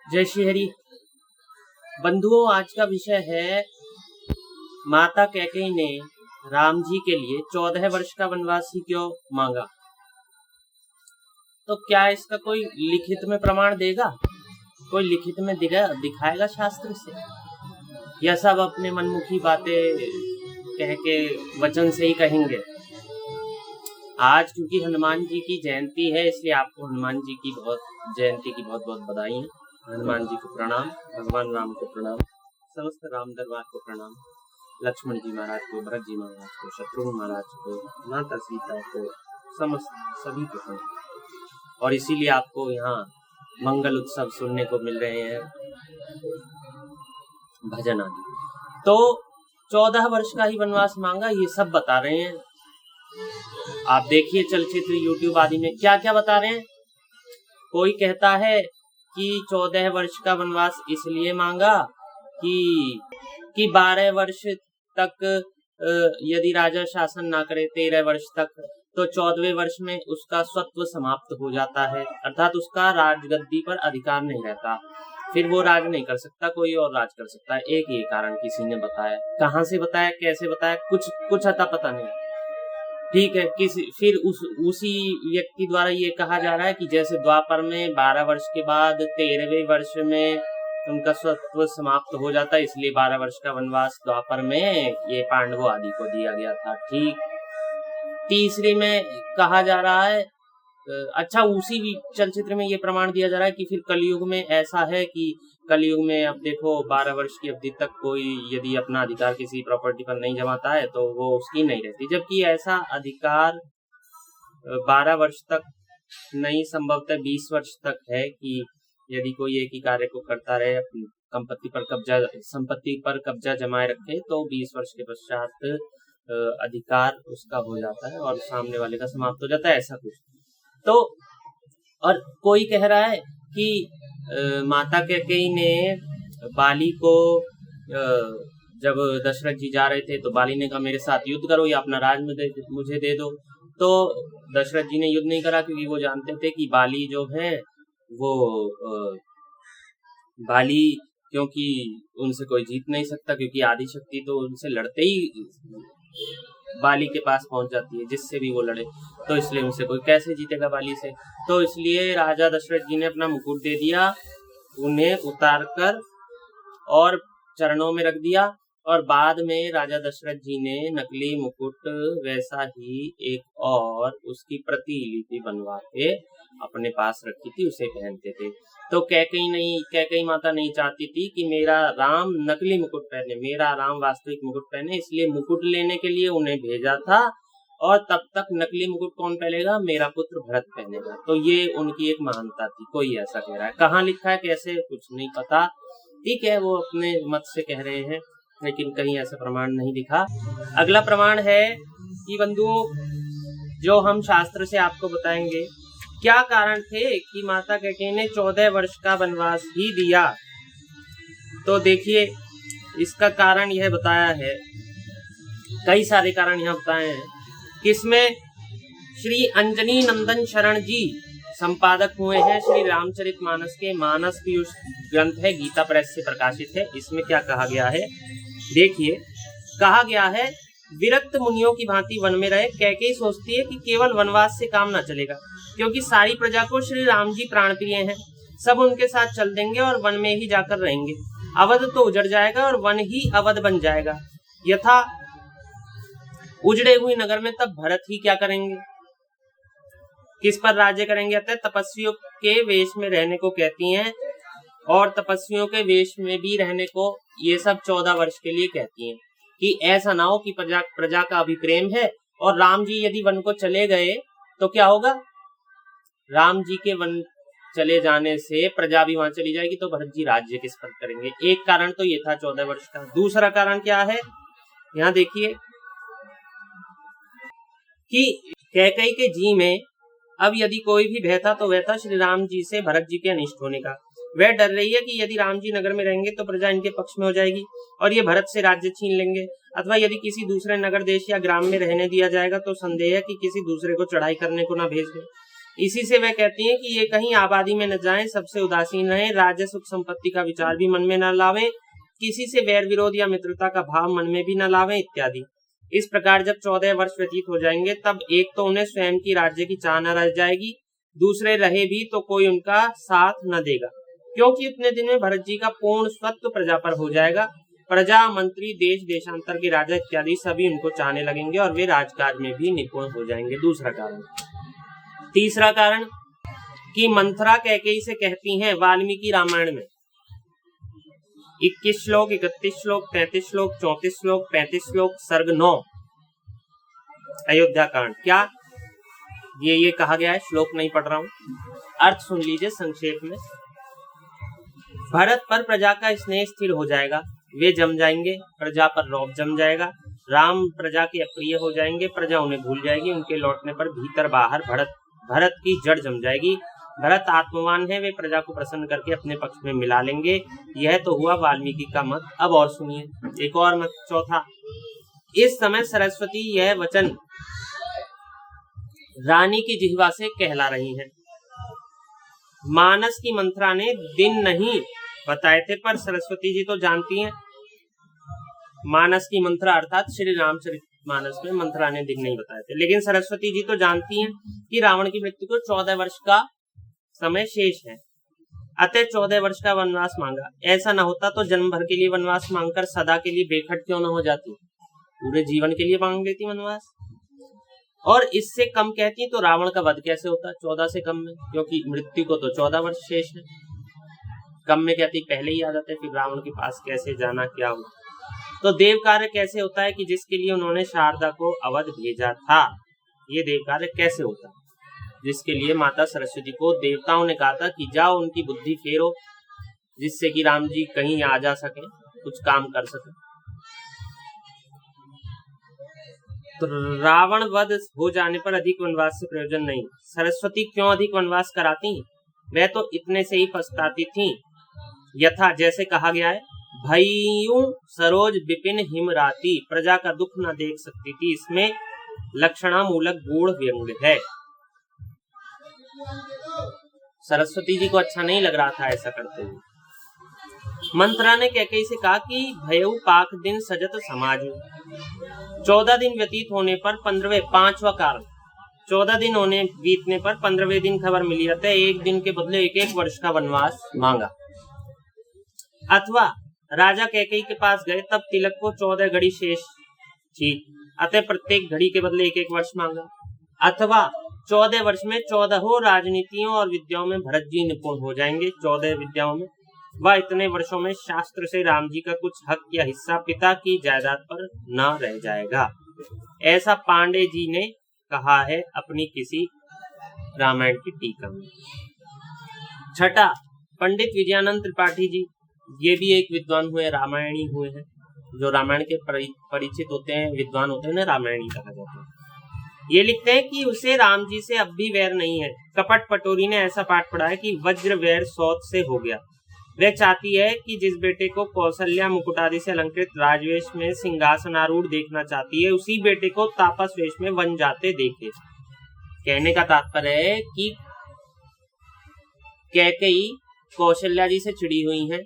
जय श्री हरि। बंधुओं, आज का विषय है माता कैकेयी ने राम जी के लिए 14 वर्ष का वनवास ही क्यों मांगा। तो क्या इसका कोई लिखित में प्रमाण देगा, कोई लिखित में दिखाएगा शास्त्र से, या सब अपने मनमुखी बातें कह के वचन से ही कहेंगे। आज क्योंकि हनुमान जी की जयंती है, इसलिए आपको हनुमान जी की जयंती की बहुत बहुत बधाई है। हनुमान जी को प्रणाम, भगवान राम को प्रणाम, समस्त राम दरबार को प्रणाम, लक्ष्मण जी महाराज को, भरत जी महाराज को, शत्रुघ्न महाराज को, माता सीता को, समस्त सभी को प्रणाम। और इसीलिए आपको यहाँ मंगल उत्सव सुनने को मिल रहे हैं, भजन आदि। तो 14 वर्ष का ही वनवास मांगा, ये सब बता रहे हैं। आप देखिए चलचित्र यूट्यूब आदि में क्या क्या बता रहे हैं। कोई कहता है कि 14 वर्ष का वनवास इसलिए मांगा कि 12 वर्ष तक यदि राजा शासन ना करे 13 वर्ष तक, तो 14वें वर्ष में उसका स्वत्व समाप्त हो जाता है, अर्थात उसका राजगद्दी पर अधिकार नहीं रहता, फिर वो राज नहीं कर सकता, कोई और राज कर सकता है। एक ये कारण किसी ने बताया, कहाँ से बताया, कैसे बताया, कुछ अता पता नहीं। ठीक है, फिर उसी व्यक्ति द्वारा ये कहा जा रहा है कि जैसे द्वापर में 12 वर्ष के बाद 13वें वर्ष में उनका स्वत्व समाप्त हो जाता है, इसलिए 12 वर्ष का वनवास द्वापर में ये पांडवों आदि को दिया गया था। ठीक, तीसरे में कहा जा रहा है, अच्छा उसी चलचित्र में ये प्रमाण दिया जा रहा है कि फिर कलयुग में ऐसा है कि कलयुग में अब देखो 12 वर्ष की अवधि तक कोई यदि अपना अधिकार किसी प्रॉपर्टी पर नहीं जमाता है तो वो उसकी नहीं रहती, जबकि ऐसा अधिकार 12 वर्ष तक नहीं, संभवतः 20 वर्ष तक है कि यदि कोई एक ही कार्य को करता रहे, अपनी संपत्ति पर कब्जा जमाए रखे, तो 20 वर्ष के पश्चात अधिकार उसका हो जाता है और सामने वाले का समाप्त हो जाता है, ऐसा कुछ। तो और कोई कह रहा है कि माता कैकेयी ने बाली को जब दशरथ जी जा रहे थे तो बाली ने कहा मेरे साथ युद्ध करो या अपना राज मुझे दे दो। तो दशरथ जी ने युद्ध नहीं करा, क्योंकि वो जानते थे कि बाली जो है वो बाली, क्योंकि उनसे कोई जीत नहीं सकता, क्योंकि आदि शक्ति तो उनसे लड़ते ही बाली के पास पहुंच जाती है, जिससे भी वो लड़े, तो इसलिए उनसे कोई कैसे जीतेगा बाली से। तो इसलिए राजा दशरथ जी ने अपना मुकुट दे दिया, उन्हें उतार कर और चरणों में रख दिया, और बाद में राजा दशरथ जी ने नकली मुकुट वैसा ही एक और उसकी प्रतिलिपि बनवा के अपने पास रखी थी, उसे पहनते थे। तो कैकेयी माता नहीं चाहती थी कि मेरा राम नकली मुकुट पहने, मेरा राम वास्तविक मुकुट पहने, इसलिए मुकुट लेने के लिए उन्हें भेजा था, और तब तक नकली मुकुट कौन पहनेगा, मेरा पुत्र भरत पहनेगा। तो ये उनकी एक महानता थी। कोई ऐसा कह रहा है, कहाँ लिखा है कैसे कुछ नहीं पता, ठीक है, वो अपने मत से कह रहे हैं, लेकिन कहीं ऐसा प्रमाण नहीं दिखा। अगला प्रमाण है कि बंधुओं, जो हम शास्त्र से आपको बताएंगे, क्या कारण थे कि माता कैकेयी ने 14 वर्ष का वनवास ही दिया। तो देखिए, इसका कारण यह बताया है, कई सारे कारण यहाँ बताए हैं, किसमें श्री अंजनी नंदन शरण जी संपादक हुए हैं श्री रामचरितमानस के। मानस पीयूष ग्रंथ है, गीता प्रेस से प्रकाशित है। इसमें क्या कहा गया है, देखिए, कहा गया है, विरक्त मुनियों की भांति वन में रहे। कैकेयी सोचती है कि केवल वनवास से काम ना चलेगा, क्योंकि सारी प्रजा को श्री राम जी प्राण प्रिय हैं, सब उनके साथ चल देंगे और वन में ही जाकर रहेंगे। अवध तो उजड़ जाएगा और वन ही अवध बन जाएगा। यथा उजड़े हुए नगर में तब भरत ही क्या करेंगे, किस पर राज्य करेंगे। अतः तपस्वियों के वेश में रहने को कहती हैं, और तपस्वियों के वेश में भी रहने को ये सब 14 वर्ष के लिए कहती हैं, कि ऐसा ना हो कि प्रजा का अभिप्रेम है और राम जी यदि वन को चले गए तो क्या होगा, राम जी के वन चले जाने से प्रजा भी वहां चली जाएगी, तो भरत जी राज्य किस पर करेंगे। एक कारण तो ये था 14 वर्ष का। दूसरा कारण क्या है, यहाँ देखिए कि कैकेयी के जी में अब यदि कोई भी भय था तो वह था श्री राम जी से भरत जी के अनिष्ट होने का। वह डर रही है कि यदि राम जी नगर में रहेंगे तो प्रजा इनके पक्ष में हो जाएगी और ये भरत से राज्य छीन लेंगे, अथवा यदि किसी दूसरे नगर देश या ग्राम में रहने दिया जाएगा तो संदेह है कि किसी दूसरे को चढ़ाई करने को ना भेज दे, इसी से वह कहती हैं कि ये कहीं आबादी में न जाएं, सबसे उदासीन रहें, राज्य सुख संपत्ति का विचार भी मन में न लावें, किसी से वैर विरोध या मित्रता का भाव मन में भी न लावें इत्यादि। इस प्रकार जब 14 वर्ष व्यतीत हो जाएंगे तब एक तो उन्हें स्वयं की राज्य की चाह न रह जाएगी, दूसरे रहे भी तो कोई उनका साथ न देगा, क्योंकि उतने दिन में भरत जी का पूर्ण स्वत्व प्रजा पर हो जाएगा। प्रजा, मंत्री, देश देशांतर के राजा इत्यादि सभी उनको चाहने लगेंगे और वे राजकाज में भी निपुण हो जाएंगे। दूसरा कारण। तीसरा कारण कि मंथरा कैकेयी से कहती हैं वाल्मीकि रामायण में 21 श्लोक, 31 श्लोक, 33 श्लोक, 34 श्लोक, 35 श्लोक, सर्ग 9 अयोध्या कांड। क्या ये कहा गया है? श्लोक नहीं पढ़ रहा हूं, अर्थ सुन लीजिए संक्षेप में। भरत पर प्रजा का स्नेह स्थिर हो जाएगा, वे जम जाएंगे, प्रजा पर रौब जम जाएगा, राम प्रजा के अप्रिय हो जाएंगे, प्रजा उन्हें भूल जाएगी, उनके लौटने पर भीतर बाहर भरत की जड़ जम जाएगी। भरत आत्मवान है, वे प्रजा को प्रसन्न करके अपने पक्ष में मिला लेंगे। यह तो हुआ वाल्मीकि का मत। अब और सुनिए एक और मत, चौथा। इस समय सरस्वती यह वचन रानी की जिह्वा से कहला रही हैं। मानस की मंथरा ने दिन नहीं बताए थे, पर सरस्वती जी तो जानती हैं। मानस की मंथरा अर्थात श्री रामचरित मानस में मंथरा ने दिन नहीं बताए थे, लेकिन सरस्वती जी तो जानती हैं कि रावण की मृत्यु को 14 वर्ष का समय शेष है, अतः 14 वर्ष का वनवास मांगा। ऐसा न होता तो जन्म भर के लिए वनवास मांगकर सदा के लिए बेखट क्यों न हो जाती, पूरे जीवन के लिए मांग लेती वनवास। और इससे कम कहती तो रावण का वध कैसे होता 14 से कम में, क्योंकि मृत्यु को तो 14 वर्ष शेष है। कम में कहती पहले ही आ जाते, फिर रावण के पास कैसे जाना, क्या हो। तो देव कार्य कैसे होता है कि जिसके लिए उन्होंने शारदा को अवध भेजा था, ये देव कार्य कैसे होता है? जिसके लिए माता सरस्वती को देवताओं ने कहा था कि जाओ उनकी बुद्धि फेरो, जिससे कि राम जी कहीं आ जा सके, कुछ काम कर सके। तो रावण वध हो जाने पर अधिक वनवास से प्रयोजन नहीं। सरस्वती क्यों अधिक वनवास कराती? वह तो इतने से ही पछताती थी। यथा जैसे कहा गया है, भय्यू सरोज विपिन हिमराती, प्रजा का दुख न देख सकती थी। इसमें लक्षणामूलक गूढ़ व्यंग्य है। सरस्वती जी को अच्छा नहीं लग रहा था ऐसा करते हुए। मंत्रा ने कैकेयी से कहा कि भयऊ पाक दिन सजत समाजू। 14 दिन व्यतीत होने पर 5वां कारण, 14 दिन होने बीतने पर 15वें दिन खबर मिली अतः एक दिन के बदले 1 वर्ष का वनवास मांगा। अथवा राजा कैकेयी के पास गए तब तिलक को 14 घड़ी शेष थी, अतः प्रत्येक घड़ी के बदले 1 वर्ष मांगा। अथवा 14 वर्ष में 14 राजनीतियों और विद्याओं में भरत जी निपुण हो जाएंगे। 14 विद्याओं में वह इतने वर्षों में शास्त्र से राम जी का कुछ हक या हिस्सा पिता की जायदाद पर न रह जाएगा। ऐसा पांडे जी ने कहा है अपनी किसी रामायण की टीका में। छठा, पंडित विजयानंद त्रिपाठी जी, ये भी एक विद्वान हुए, रामायणी हुए हैं। जो रामायण के परिचित होते हैं, विद्वान होते हैं ना, रामायणी कहा जाता है। ये लिखते हैं कि उसे राम जी से अब भी वैर नहीं है। कपट पटोरी ने ऐसा पाठ पढ़ा है कि वज्र वैर सौत से हो गया। वह चाहती है कि जिस बेटे को कौशल्या मुकुट आदि से अलंकृत राजवेश में सिंहासनारूढ़ देखना चाहती है, उसी बेटे को तापस वेश में वन जाते देखे। कहने का तात्पर्य है कि कैकेयी कौशल्या जी से चिड़ी हुई हैं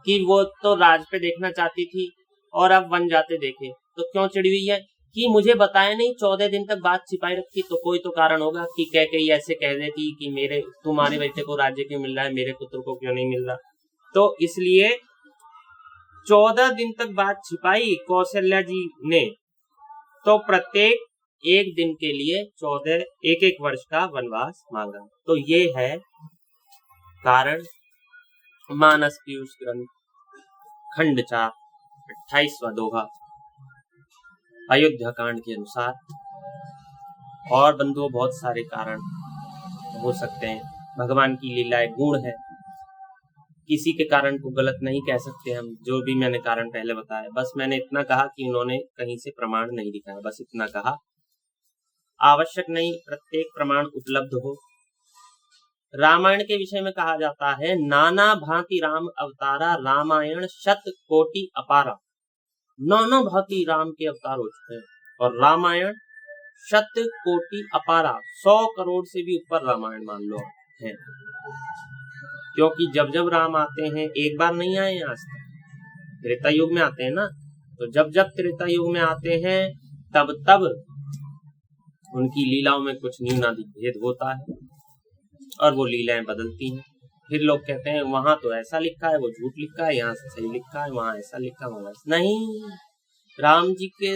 कि वो तो राज पे देखना चाहती थी और अब वन जाते देखे। तो क्यों चिड़ी हुई है कि मुझे बताया नहीं, 14 दिन तक बात छिपाई रखी, तो कोई तो कारण होगा कि कैकेयी ऐसे कह देती कि तुम्हारे बेटे को राज्य क्यों मिल रहा है, मेरे पुत्र को क्यों नहीं मिल रहा। तो इसलिए 14 दिन तक बात छिपाई कौशल्या जी ने, तो प्रत्येक एक दिन के लिए 1 वर्ष का वनवास मांगा। तो ये है कारण। मानस पीयूष ग्रंथ खंड 4 28वां दोहा अयोध्या कांड के अनुसार। और बंधुओं बहुत सारे कारण हो सकते हैं, भगवान की लीलाएं गुण है, किसी के कारण को गलत नहीं कह सकते हम। जो भी मैंने कारण पहले बताया, बस मैंने इतना कहा कि उन्होंने कहीं से प्रमाण नहीं दिखाया, बस इतना कहा। आवश्यक नहीं प्रत्येक प्रमाण उपलब्ध हो। रामायण के विषय में कहा जाता है, नाना भांति राम अवतारा, रामायण शत कोटि अपारा। नाना भांति राम के अवतार हो चुके हैं और रामायण शत कोटि अपारा, 100 करोड़ से भी ऊपर रामायण मान लो है। क्योंकि जब जब राम आते हैं, एक बार नहीं आए आज तक, त्रेता युग में आते हैं ना, तो जब जब त्रेता युग में आते हैं तब तब उनकी लीलाओं में कुछ न्यूनाधिक भेद होता है और वो लीलाएं बदलती हैं। फिर लोग कहते हैं वहां तो ऐसा लिखा है, वो झूठ लिखा है, यहाँ से सही लिखा है, वहां ऐसा लिखा है, वहां नहीं। राम जी के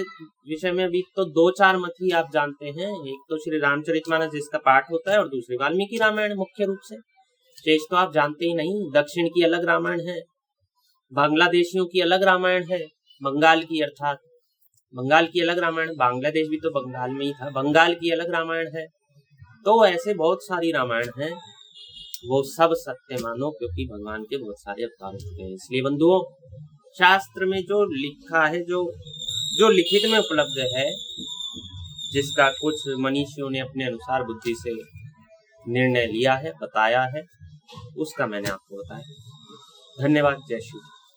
विषय में अभी तो 2-4 मत ही आप जानते हैं। एक तो श्री रामचरितमानस जिसका पाठ होता है और दूसरी वाल्मीकि रामायण मुख्य रूप से। शेष तो आप जानते ही नहीं। दक्षिण की अलग रामायण है, बांग्लादेशियों की अलग रामायण है, बंगाल की अर्थात बंगाल की अलग रामायण, बांग्लादेश भी तो बंगाल में ही था, बंगाल की अलग रामायण है। तो ऐसे बहुत सारी रामायण है, वो सब सत्य मानो, क्योंकि भगवान के बहुत सारे अवतार हो चुके हैं। इसलिए बंधुओं, शास्त्र में जो लिखा है, जो लिखित में उपलब्ध है, जिसका कुछ मनीषियों ने अपने अनुसार बुद्धि से निर्णय लिया है, बताया है, उसका मैंने आपको बताया। धन्यवाद। जय श्री।